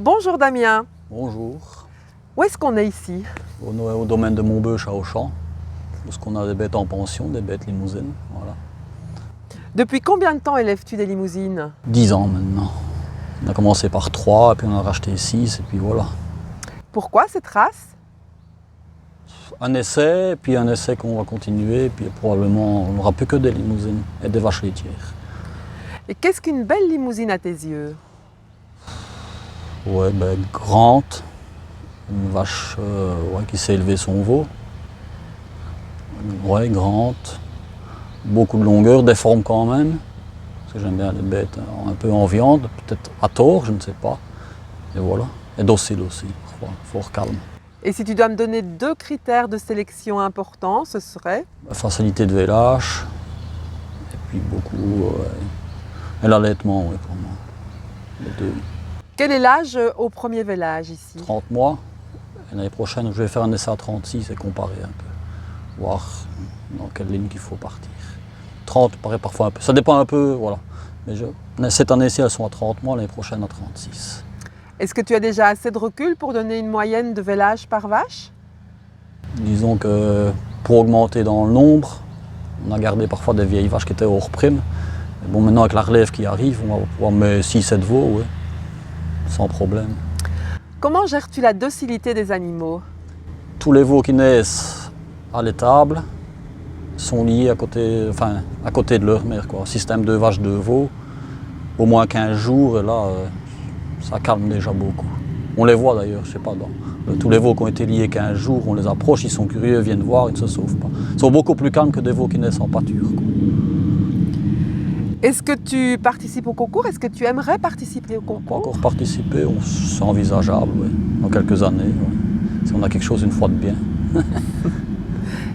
Bonjour Damien, Bonjour. où est-ce qu'on est ici? Au domaine de Montbeuch à Auchan, où on a des bêtes en pension, des bêtes limousines. Voilà. Depuis combien de temps élèves-tu des limousines? 10 ans maintenant. On a commencé par 3, puis on a racheté 6, et puis voilà. Pourquoi cette race? Un essai, puis un essai qu'on va continuer, puis probablement on n'aura plus que des limousines et des vaches laitières. Et qu'est-ce qu'une belle limousine à tes yeux? Ouais, grande, une vache qui sait élever son veau. Ouais, grande, beaucoup de longueur, des formes quand même. Parce que j'aime bien les bêtes un peu en viande, peut-être à tort, je ne sais pas. Et voilà. Et docile aussi, parfois, fort calme. Et si tu dois me donner 2 critères de sélection importants, ce serait? La facilité de vélage, et puis beaucoup. Et l'allaitement, oui, pour moi. Les deux. Quel est l'âge au premier vélage ici? 30 mois. Et l'année prochaine, je vais faire un essai à 36 et comparer un peu. Voir dans quelle ligne qu'il faut partir. 30 paraît parfois un peu. Ça dépend un peu, voilà. Mais cette année-ci, elles sont à 30 mois, l'année prochaine à 36. Est-ce que tu as déjà assez de recul pour donner une moyenne de vélage par vache? Disons que pour augmenter dans le nombre, on a gardé parfois des vieilles vaches qui étaient hors prime. Mais bon, maintenant avec la relève qui arrive, on va pouvoir mettre 6-7 veaux, ouais, sans problème. Comment gères-tu la docilité des animaux? Tous les veaux qui naissent à l'étable sont liés à côté de leur mère, quoi. Système de vaches, de veaux, au moins 15 jours, et là, ça calme déjà beaucoup. On les voit d'ailleurs, je sais pas, tous les veaux qui ont été liés 15 jours, on les approche, ils sont curieux, viennent voir, ils ne se sauvent pas. Ils sont beaucoup plus calmes que des veaux qui naissent en pâture, quoi. Est-ce que tu participes au concours? Est-ce que tu aimerais participer au Pas concours? encore participer, c'est envisageable, oui, dans quelques années, ouais. Si on a quelque chose une fois de bien.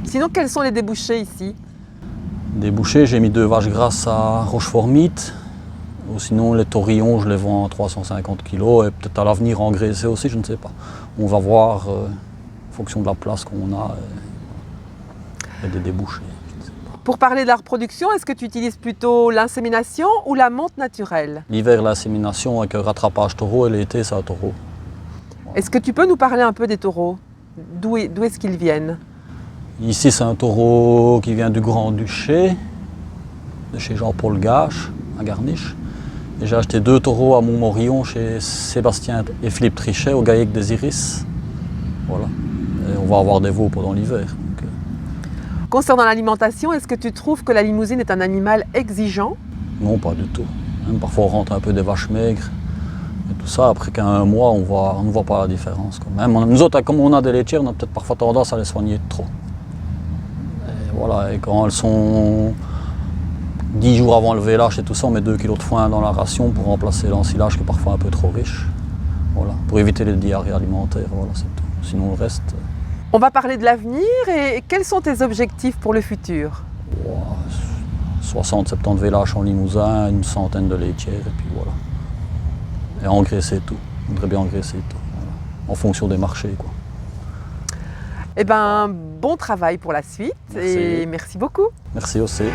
Sinon, quels sont les débouchés ici? Des bouchées, j'ai mis 2 vaches grasses à Rochefort-Mythe. Ou sinon, les taurillons, je les vends à 350 kg. Et peut-être à l'avenir engraissés aussi, je ne sais pas. On va voir en fonction de la place qu'on a et des débouchés. Pour parler de la reproduction, est-ce que tu utilises plutôt l'insémination ou la monte naturelle? L'hiver, l'insémination avec un rattrapage taureau et l'été, c'est un taureau. Est-ce que tu peux nous parler un peu des taureaux? D'où est-ce qu'ils viennent? Ici, c'est un taureau qui vient du Grand-Duché, de chez Jean-Paul Gache, à Garniche. Et j'ai acheté 2 taureaux à Montmorillon chez Sébastien et Philippe Trichet, au Gaillec des Iris. Voilà. Et on va avoir des veaux pendant l'hiver. Concernant l'alimentation, est-ce que tu trouves que la limousine est un animal exigeant? Non, pas du tout. Même parfois, on rentre un peu des vaches maigres. Et tout ça, après qu'un mois, on ne voit pas la différence. Même nous autres, comme on a des laitières, on a peut-être parfois tendance à les soigner trop. Et voilà, et quand elles sont 10 jours avant le vélage et tout ça, on met 2 kg de foin dans la ration pour remplacer l'ensilage qui est parfois un peu trop riche. Voilà, pour éviter les diarrhées alimentaires, voilà, c'est tout. Sinon le reste... On va parler de l'avenir et quels sont tes objectifs pour le futur? 60-70 vélages en Limousin, une centaine de laitières et puis voilà. Et engraisser tout. On voudrait bien engraisser tout, voilà. En fonction des marchés, quoi. Eh bien, bon travail pour la suite. Merci. Et merci beaucoup. Merci aussi.